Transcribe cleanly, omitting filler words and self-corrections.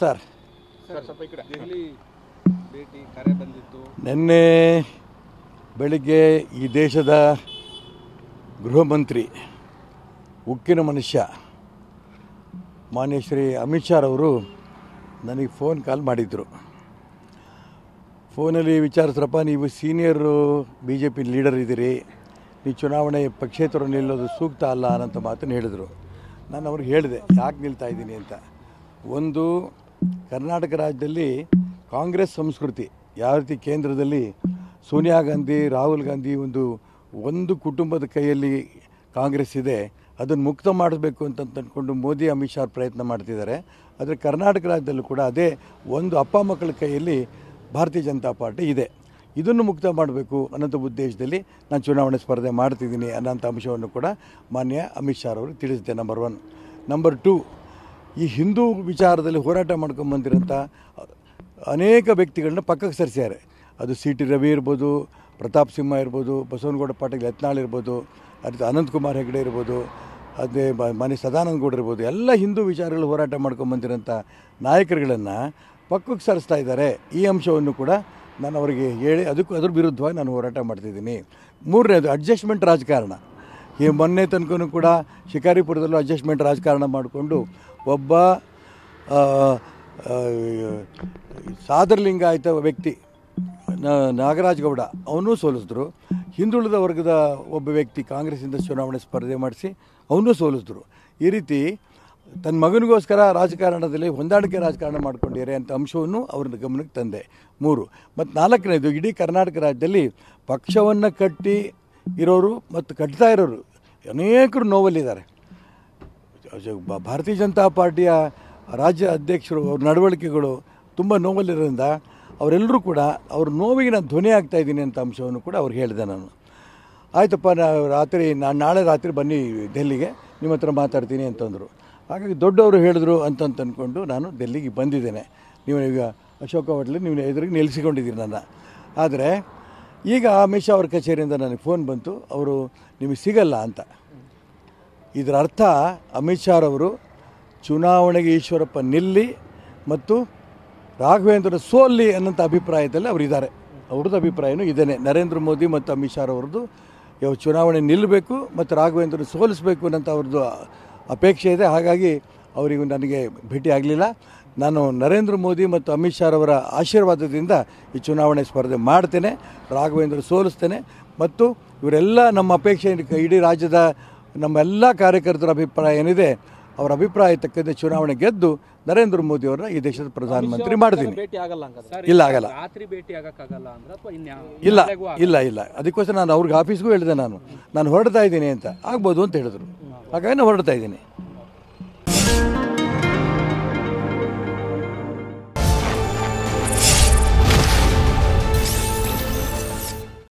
Sir Delhi ಭೇಟಿ ಕರೆ ಬಂದಿತ್ತು. ನಿನ್ನೆ ಬೆಳಿಗ್ಗೆ ಈ ದೇಶದ ಗೃಹ ಮಂತ್ರಿ, ಉಕ್ಕಿನ ಮನುಷ್ಯ ಮಾನ್ಯ ಶ್ರೀ ಅಮಿತ್ ಶಾ ಅವರು ನನಗೆ ಫೋನ್ ಕಾಲ್ ಮಾಡಿದರು. ಫೋನಲ್ಲಿ ವಿಚಾರಿಸ್ರಪ್ಪ, ನೀವು senior B J P leader ಇದ್ದೀರಿ, ನೀವು ಚುನಾವಣೆ ಪಕ್ಷೇತರ ನಿಲ್ಲೋದು ಸೂಕ್ತ ಅಲ್ಲ ಅನ್ನೋಂಥ ಮಾತನ್ನು ಹೇಳಿದರು. ನಾನು ಅವ್ರಿಗೆ ಹೇಳಿದೆ ಯಾಕೆ ನಿಲ್ತಾ ಇದ್ದೀನಿ ಅಂತ. ಒಂದು, ಕರ್ನಾಟಕ ರಾಜ್ಯದಲ್ಲಿ ಕಾಂಗ್ರೆಸ್ ಸಂಸ್ಕೃತಿ ಯಾವ ರೀತಿ ಕೇಂದ್ರದಲ್ಲಿ ಸೋನಿಯಾ ಗಾಂಧಿ, ರಾಹುಲ್ ಗಾಂಧಿ ಒಂದು ಕುಟುಂಬದ ಕೈಯಲ್ಲಿ ಕಾಂಗ್ರೆಸ್ ಇದೆ, ಅದನ್ನು ಮುಕ್ತ ಮಾಡಬೇಕು ಅಂತ ಅಂದ್ಕೊಂಡು ಮೋದಿ ಅಮಿತ್ ಶಾ ಪ್ರಯತ್ನ ಮಾಡ್ತಿದ್ದಾರೆ. ಆದರೆ ಕರ್ನಾಟಕ ರಾಜ್ಯದಲ್ಲೂ ಕೂಡ ಅದೇ ಒಂದು ಅಪ್ಪ ಮಕ್ಕಳ ಕೈಯಲ್ಲಿ ಭಾರತೀಯ ಜನತಾ ಪಾರ್ಟಿ ಇದೆ. ಇದನ್ನು ಮುಕ್ತ ಮಾಡಬೇಕು ಅನ್ನೋಂಥ ಉದ್ದೇಶದಲ್ಲಿ ನಾನು ಚುನಾವಣೆ ಸ್ಪರ್ಧೆ ಮಾಡ್ತಿದ್ದೀನಿ ಅನ್ನೋಂಥ ಅಂಶವನ್ನು ಕೂಡ ಮಾನ್ಯ ಅಮಿತ್ ಶಾ ಅವರು ತಿಳಿಸಿದೆ. ನಂಬರ್ 1. ನಂಬರ್ 2, ಈ ಹಿಂದೂ ವಿಚಾರದಲ್ಲಿ ಹೋರಾಟ ಮಾಡ್ಕೊಂಬಂದಿರೋಂಥ ಅನೇಕ ವ್ಯಕ್ತಿಗಳನ್ನ ಪಕ್ಕಕ್ಕೆ ಸರಿಸ್ಯಾರೆ. ಅದು ಸಿ ಟಿ ರವಿ ಇರ್ಬೋದು, ಪ್ರತಾಪ್ ಸಿಂಹ ಇರ್ಬೋದು, ಬಸವನಗೌಡ ಪಾಟೀಲ್ ಯತ್ನಾಳ್ ಇರ್ಬೋದು, ಅದು ಅನಂತಕುಮಾರ್ ಹೆಗಡೆ ಇರ್ಬೋದು, ಅದೇ ಮಾನ್ಯ ಸದಾನಂದ ಗೌಡ ಇರ್ಬೋದು, ಎಲ್ಲ ಹಿಂದೂ ವಿಚಾರಗಳು ಹೋರಾಟ ಮಾಡ್ಕೊಂಬಂದಿರೋಂಥ ನಾಯಕರುಗಳನ್ನು ಪಕ್ಕಕ್ಕೆ ಸರಿಸ್ತಾ ಇದ್ದಾರೆ. ಈ ಅಂಶವನ್ನು ಕೂಡ ನಾನು ಅವರಿಗೆ ಹೇಳಿ ಅದ್ರ ವಿರುದ್ಧವಾಗಿ ನಾನು ಹೋರಾಟ ಮಾಡ್ತಿದ್ದೀನಿ. 3ನೇದು, ಅಡ್ಜಸ್ಟ್ಮೆಂಟ್ ರಾಜಕಾರಣ. ಈ ಮೊನ್ನೆ ತನಕನೂ ಕೂಡ ಶಿಕಾರಿಪುರದಲ್ಲೂ ಅಡ್ಜಸ್ಟ್ಮೆಂಟ್ ರಾಜಕಾರಣ ಮಾಡಿಕೊಂಡು ಒಬ್ಬ ಸಾದರಲಿಂಗಾಯತ ವ್ಯಕ್ತಿ ನಾಗರಾಜ್ ಗೌಡ ಅವನ್ನೂ ಸೋಲಿಸಿದ್ರು. ಹಿಂದುಳಿದ ವರ್ಗದ ಒಬ್ಬ ವ್ಯಕ್ತಿ ಕಾಂಗ್ರೆಸ್ಸಿಂದ ಚುನಾವಣೆ ಸ್ಪರ್ಧೆ ಮಾಡಿಸಿ ಅವನ್ನೂ ಸೋಲಿಸಿದ್ರು. ಈ ರೀತಿ ತನ್ನ ಮಗನಿಗೋಸ್ಕರ ರಾಜಕಾರಣದಲ್ಲಿ ಹೊಂದಾಣಿಕೆ ರಾಜಕಾರಣ ಮಾಡ್ಕೊಂಡಿದ್ದಾರೆ ಅಂತ ಅಂಶವನ್ನು ಅವ್ರ ಗಮನಕ್ಕೆ ತಂದೆ. 3. ಮತ್ತು 4ನೇದು, ಇಡೀ ಕರ್ನಾಟಕ ರಾಜ್ಯದಲ್ಲಿ ಪಕ್ಷವನ್ನು ಕಟ್ಟಿ ಇರೋರು ಮತ್ತು ಕಟ್ತಾ ಇರೋರು ಅನೇಕರು ನೋವಲ್ಲಿದ್ದಾರೆ. ಭಾರತೀಯ ಜನತಾ ಪಾರ್ಟಿಯ ರಾಜ್ಯ ಅಧ್ಯಕ್ಷರು, ಅವ್ರ ನಡವಳಿಕೆಗಳು ತುಂಬ ನೋವಲ್ಲಿರೋದ್ರಿಂದ ಅವರೆಲ್ಲರೂ ಕೂಡ ಅವ್ರ ನೋವಿಗೆ ನಾನು ಧ್ವನಿ ಆಗ್ತಾಯಿದ್ದೀನಿ ಅಂತ ಅಂಶವನ್ನು ಕೂಡ ಅವ್ರಿಗೆ ಹೇಳಿದೆ ನಾನು. ಆಯ್ತಪ್ಪ, ನಾನು ನಾಳೆ ರಾತ್ರಿ ಬನ್ನಿ ದೆಹಲಿಗೆ, ನಿಮ್ಮ ಹತ್ರ ಮಾತಾಡ್ತೀನಿ ಅಂತಂದರು. ಹಾಗಾಗಿ ದೊಡ್ಡವರು ಹೇಳಿದ್ರು ಅಂತ ಅಂದ್ಕೊಂಡು ನಾನು ದೆಹಲಿಗೆ ಬಂದಿದ್ದೇನೆ. ನೀವು ಈಗ ಅಶೋಕ ಹೋಟ್ಲಲ್ಲಿ ನೀವು ಎದುರಿಗೆ ನಿಲ್ಲಿಸಿಕೊಂಡಿದ್ದೀರಿ ನನ್ನ. ಆದರೆ ಈಗ ಅಮಿತ್ ಶಾ ಅವ್ರ ಕಚೇರಿಯಿಂದ ನನಗೆ ಫೋನ್ ಬಂತು, ಅವರು ನಿಮಗೆ ಸಿಗಲ್ಲ ಅಂತ. ಇದರ ಅರ್ಥ ಅಮಿತ್ ಶಾ ಅವರು ಚುನಾವಣೆಗೆ ಈಶ್ವರಪ್ಪ ನಿಲ್ಲಿ ಮತ್ತು ರಾಘವೇಂದ್ರ ಸೋಲ್ಲಿ ಅನ್ನೋಂಥ ಅಭಿಪ್ರಾಯದಲ್ಲಿ ಅವರಿದ್ದಾರೆ. ಅವ್ರದ್ದು ಅಭಿಪ್ರಾಯನೂ ಇದೇನೆ. ನರೇಂದ್ರ ಮೋದಿ ಮತ್ತು ಅಮಿತ್ ಶಾ ಅವ್ರದ್ದು ಚುನಾವಣೆ ನಿಲ್ಲಬೇಕು ಮತ್ತು ರಾಘವೇಂದ್ರ ಸೋಲಿಸಬೇಕು ಅನ್ನೋಂಥ ಅವ್ರದ್ದು ಅಪೇಕ್ಷೆ ಇದೆ. ಹಾಗಾಗಿ ಅವರಿಗೂ ನನಗೆ ಭೇಟಿ ಆಗಲಿಲ್ಲ. ನಾನು ನರೇಂದ್ರ ಮೋದಿ ಮತ್ತು ಅಮಿತ್ ಶಾ ಅವರ ಆಶೀರ್ವಾದದಿಂದ ಈ ಚುನಾವಣೆ ಸ್ಪರ್ಧೆ ಮಾಡ್ತೇನೆ, ರಾಘವೇಂದ್ರ ಸೋಲಿಸ್ತೇನೆ. ಮತ್ತು ಇವರೆಲ್ಲ ನಮ್ಮ ಅಪೇಕ್ಷೆ, ಇಡೀ ರಾಜ್ಯದ ನಮ್ಮೆಲ್ಲ ಕಾರ್ಯಕರ್ತರ ಅಭಿಪ್ರಾಯ ಏನಿದೆ, ಅವರ ಅಭಿಪ್ರಾಯ ತಕ್ಕಂತೆ ಚುನಾವಣೆ ಗೆದ್ದು ನರೇಂದ್ರ ಮೋದಿ ಅವರನ್ನ ಈ ದೇಶದ ಪ್ರಧಾನಮಂತ್ರಿ ಮಾಡ್ತೀನಿ. ಇಲ್ಲ, ಆಗಲ್ಲ. ಇಲ್ಲ. ಅದಕ್ಕೋಸ್ಕರ ನಾನು ಅವ್ರಿಗೆ ಆಫೀಸ್ಗೂ ಹೇಳಿದೆ, ನಾನು ಹೊರಡ್ತಾ ಇದ್ದೀನಿ ಅಂತ. ಆಗ್ಬೋದು ಅಂತ ಹೇಳಿದ್ರು. ಹಾಗಾಗಿ ನಾನು ಹೊರಡ್ತಾ ಇದ್ದೀನಿ.